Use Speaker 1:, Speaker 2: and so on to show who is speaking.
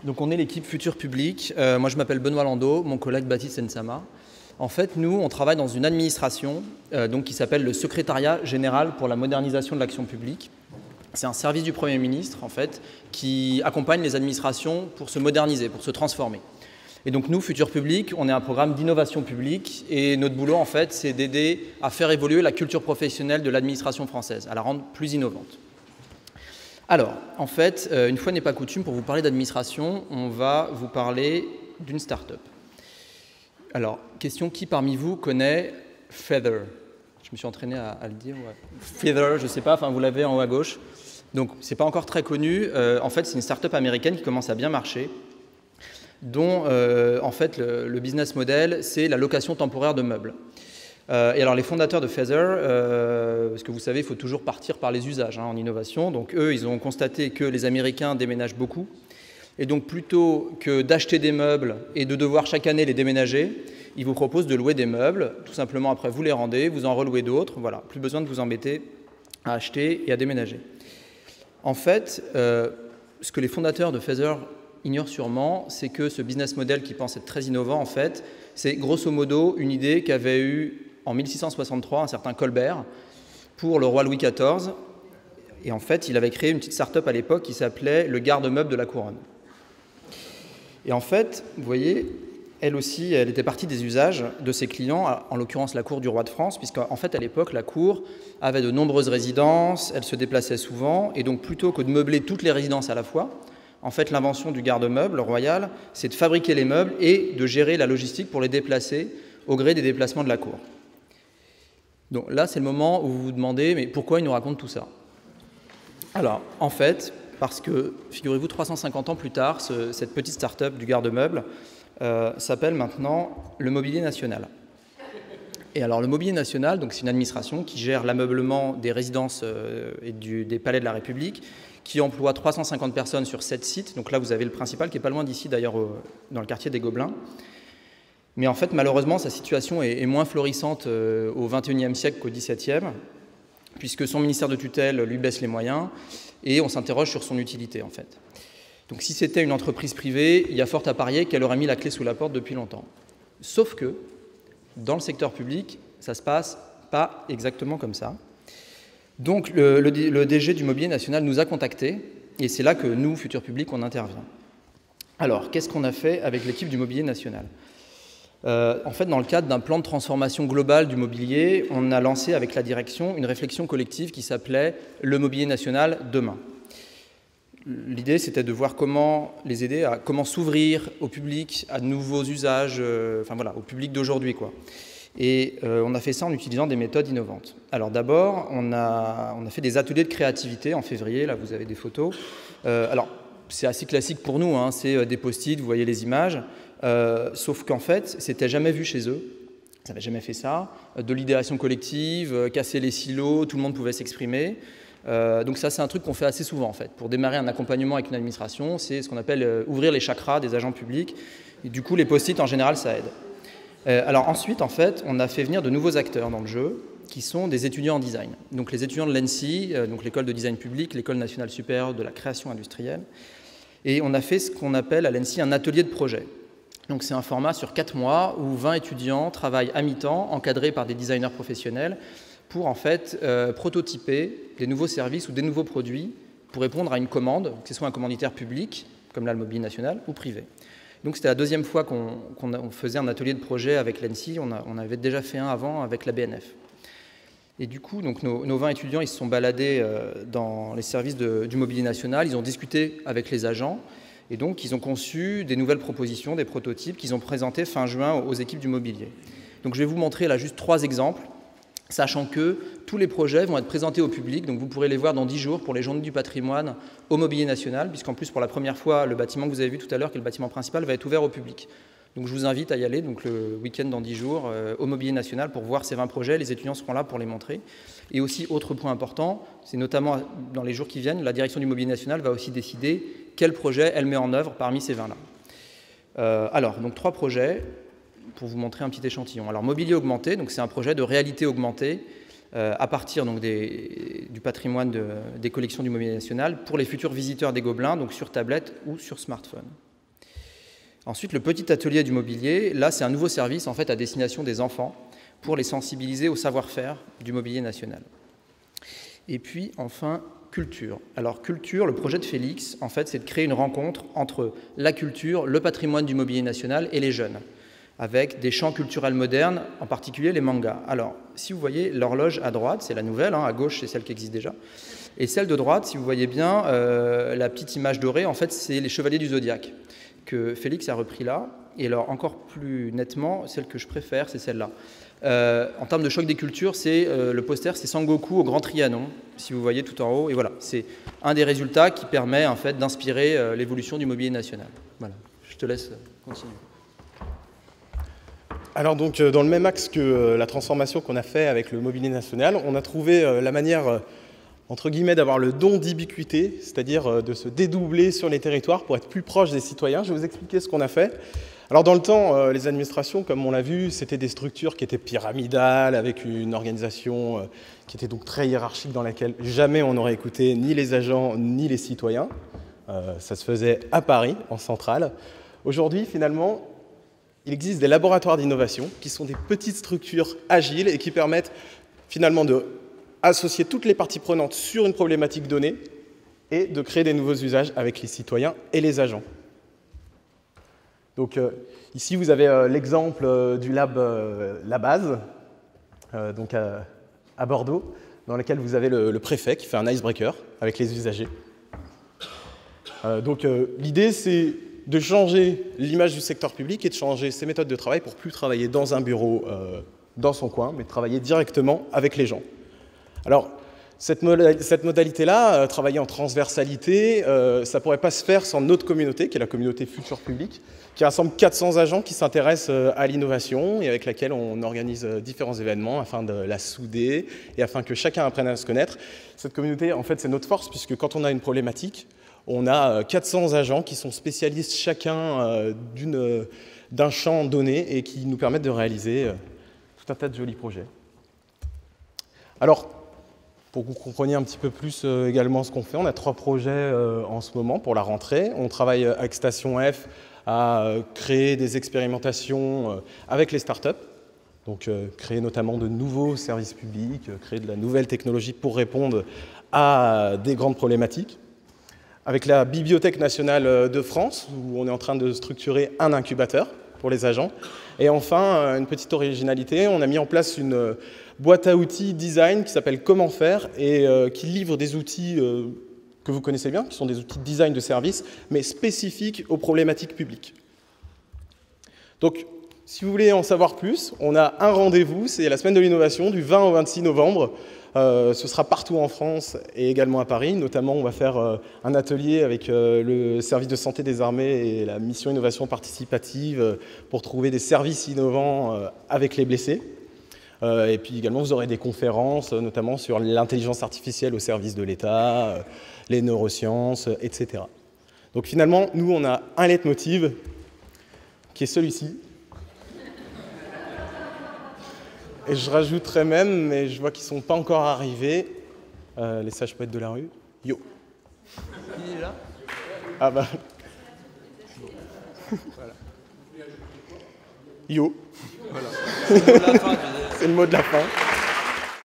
Speaker 1: Donc on est l'équipe Futur Public. Moi je m'appelle Benoît Landau, mon collègue Baptiste Nsama. En fait, nous, on travaille dans une administration donc, qui s'appelle le Secrétariat général pour la modernisation de l'action publique. C'est un service du Premier ministre, en fait, qui accompagne les administrations pour se moderniser, pour se transformer. Et donc nous, Futur Public, on est un programme d'innovation publique et notre boulot, en fait, c'est d'aider à faire évoluer la culture professionnelle de l'administration française, à la rendre plus innovante. Alors, en fait, une fois n'est pas coutume, pour vous parler d'administration, on va vous parler d'une start-up. Alors, question, qui parmi vous connaît Feather? Je me suis entraîné à le dire. Ouais. Feather, je ne sais pas, enfin vous l'avez en haut à gauche. Donc, ce n'est pas encore très connu. En fait, c'est une start-up américaine qui commence à bien marcher, dont, en fait, le business model, c'est la location temporaire de meubles. Et alors les fondateurs de Feather, parce que vous savez, il faut toujours partir par les usages en innovation, donc eux, ils ont constaté que les Américains déménagent beaucoup, et donc plutôt que d'acheter des meubles et de devoir chaque année les déménager, ils vous proposent de louer des meubles, tout simplement après vous les rendez, vous en relouez d'autres, voilà, plus besoin de vous embêter à acheter et à déménager. En fait, ce que les fondateurs de Feather ignorent sûrement, c'est que ce business model qui pense être très innovant, en fait, c'est grosso modo une idée qu'avait eue en 1663, un certain Colbert, pour le roi Louis XIV. Et en fait, il avait créé une petite start-up à l'époque qui s'appelait le garde-meuble de la couronne. Et en fait, vous voyez, elle aussi, elle était partie des usages de ses clients, en l'occurrence la cour du roi de France, puisqu'en fait, à l'époque, la cour avait de nombreuses résidences, elle se déplaçait souvent, et donc plutôt que de meubler toutes les résidences à la fois, en fait, l'invention du garde-meuble royal, c'est de fabriquer les meubles et de gérer la logistique pour les déplacer au gré des déplacements de la cour. Donc là, c'est le moment où vous vous demandez, mais pourquoi il nous raconte tout ça? Alors, en fait, parce que, figurez-vous, 350 ans plus tard, cette petite start-up du garde-meuble s'appelle maintenant le Mobilier National. Et alors, le Mobilier National, donc c'est une administration qui gère l'ameublement des résidences et des palais de la République, qui emploie 350 personnes sur 7 sites. Donc là, vous avez le principal, qui n'est pas loin d'ici, d'ailleurs, dans le quartier des Gobelins. Mais en fait, malheureusement, sa situation est moins florissante au XXIe siècle qu'au XVIIe, puisque son ministère de tutelle lui baisse les moyens, et on s'interroge sur son utilité, en fait. Donc si c'était une entreprise privée, il y a fort à parier qu'elle aurait mis la clé sous la porte depuis longtemps. Sauf que, dans le secteur public, ça ne se passe pas exactement comme ça. Donc le DG du Mobilier National nous a contactés, et c'est là que nous, Futur Public, on intervient. Alors, qu'est-ce qu'on a fait avec l'équipe du Mobilier National ? En fait, dans le cadre d'un plan de transformation globale du mobilier, on a lancé avec la direction une réflexion collective qui s'appelait « Le mobilier national demain ». L'idée, c'était de voir comment les aider à comment s'ouvrir au public, à de nouveaux usages, enfin voilà, au public d'aujourd'hui, quoi. Et on a fait ça en utilisant des méthodes innovantes. Alors d'abord, on a fait des ateliers de créativité en février, là vous avez des photos. Alors c'est assez classique pour nous, hein, c'est des post-it, vous voyez les images, sauf qu'en fait, c'était jamais vu chez eux, ils n'avaient jamais fait ça, de l'idéation collective, casser les silos, tout le monde pouvait s'exprimer. Donc ça, c'est un truc qu'on fait assez souvent en fait. Pour démarrer un accompagnement avec une administration, c'est ce qu'on appelle ouvrir les chakras des agents publics. Et du coup, les post-it, en général, ça aide. Alors ensuite, en fait, on a fait venir de nouveaux acteurs dans le jeu, qui sont des étudiants en design. Donc les étudiants de l'ENSI, donc l'école de design public, l'école nationale supérieure de la création industrielle. Et on a fait ce qu'on appelle à l'ENSI un atelier de projet. Donc c'est un format sur 4 mois où 20 étudiants travaillent à mi-temps, encadrés par des designers professionnels, pour en fait prototyper des nouveaux services ou des nouveaux produits pour répondre à une commande, que ce soit un commanditaire public, comme là le Mobilier National, ou privé. Donc c'était la deuxième fois qu'on faisait un atelier de projet avec l'ENSI, on avait déjà fait un avant avec la BNF. Et du coup, donc nos 20 étudiants, ils se sont baladés dans les services du Mobilier National, ils ont discuté avec les agents, et donc ils ont conçu des nouvelles propositions, des prototypes qu'ils ont présentés fin juin aux équipes du mobilier. Donc je vais vous montrer là juste 3 exemples, sachant que tous les projets vont être présentés au public, donc vous pourrez les voir dans 10 jours pour les Journées du patrimoine au Mobilier National, puisqu'en plus pour la première fois, le bâtiment que vous avez vu tout à l'heure, qui est le bâtiment principal, va être ouvert au public. Donc je vous invite à y aller, donc le week-end dans 10 jours, au Mobilier National pour voir ces 20 projets, les étudiants seront là pour les montrer. Et aussi, autre point important, c'est notamment dans les jours qui viennent, la direction du Mobilier National va aussi décider quel projet elle met en œuvre parmi ces 20-là. Alors, donc 3 projets, pour vous montrer un petit échantillon. Alors, mobilier augmenté, donc c'est un projet de réalité augmentée à partir donc, du patrimoine des collections du Mobilier National pour les futurs visiteurs des Gobelins, donc sur tablette ou sur smartphone. Ensuite, le petit atelier du mobilier, là, c'est un nouveau service en fait à destination des enfants pour les sensibiliser au savoir-faire du mobilier national. Et puis, enfin, culture. Alors, culture, le projet de Félix, en fait, c'est de créer une rencontre entre la culture, le patrimoine du mobilier national et les jeunes, avec des champs culturels modernes, en particulier les mangas. Alors, si vous voyez l'horloge à droite, c'est la nouvelle, à gauche, c'est celle qui existe déjà. Et celle de droite, si vous voyez bien, la petite image dorée, en fait, c'est les Chevaliers du Zodiaque, que Félix a repris là. Et alors, encore plus nettement, celle que je préfère, c'est celle-là. En termes de choc des cultures, le poster, c'est Sangoku au Grand Trianon, si vous voyez tout en haut. Et voilà, c'est un des résultats qui permet en fait d'inspirer l'évolution du mobilier national. Voilà, je te laisse continuer.
Speaker 2: Alors donc, dans le même axe que la transformation qu'on a fait avec le mobilier national, on a trouvé la manière, entre guillemets, d'avoir le don d'ubiquité, c'est-à-dire de se dédoubler sur les territoires pour être plus proche des citoyens. Je vais vous expliquer ce qu'on a fait. Alors dans le temps, les administrations, comme on l'a vu, c'était des structures qui étaient pyramidales, avec une organisation qui était donc très hiérarchique, dans laquelle jamais on n'aurait écouté ni les agents ni les citoyens. Ça se faisait à Paris, en centrale. Aujourd'hui, finalement, il existe des laboratoires d'innovation qui sont des petites structures agiles et qui permettent finalement d'associer toutes les parties prenantes sur une problématique donnée et de créer des nouveaux usages avec les citoyens et les agents. Donc ici, vous avez l'exemple du lab La Base, donc à Bordeaux, dans lequel vous avez le préfet qui fait un icebreaker avec les usagers. Donc l'idée, c'est de changer l'image du secteur public et de changer ses méthodes de travail pour plus travailler dans un bureau, dans son coin, mais de travailler directement avec les gens. Alors, cette modalité-là, travailler en transversalité, ça ne pourrait pas se faire sans notre communauté, qui est la communauté Futur Public, qui rassemble 400 agents qui s'intéressent à l'innovation et avec laquelle on organise différents événements afin de la souder et afin que chacun apprenne à se connaître. Cette communauté, en fait, c'est notre force, puisque quand on a une problématique, on a 400 agents qui sont spécialistes chacun d'un champ donné et qui nous permettent de réaliser tout un tas de jolis projets. Alors, pour que vous compreniez un petit peu plus également ce qu'on fait, on a 3 projets en ce moment pour la rentrée. On travaille avec Station F à créer des expérimentations avec les startups, donc créer notamment de nouveaux services publics, créer de la nouvelle technologie pour répondre à des grandes problématiques. Avec la Bibliothèque nationale de France, où on est en train de structurer un incubateur pour les agents. Et enfin, une petite originalité, on a mis en place une boîte à outils design qui s'appelle Comment faire et qui livre des outils que vous connaissez bien, qui sont des outils de design de service, mais spécifiques aux problématiques publiques. Donc, si vous voulez en savoir plus, on a un rendez-vous, c'est la semaine de l'innovation du 20 au 26 novembre. Ce sera partout en France et également à Paris. Notamment, on va faire un atelier avec le service de santé des armées et la mission innovation participative pour trouver des services innovants avec les blessés. Et puis également, vous aurez des conférences, notamment sur l'intelligence artificielle au service de l'État, les neurosciences, etc. Donc finalement, nous, on a un leitmotiv qui est celui-ci. Et je rajouterais même, mais je vois qu'ils ne sont pas encore arrivés, les sages poètes de la rue. Yo.
Speaker 1: Il est là ?
Speaker 2: Ah bah. Voilà. Yo.
Speaker 1: Voilà. C'est le mot de la fin.
Speaker 2: C'est le mot de la fin.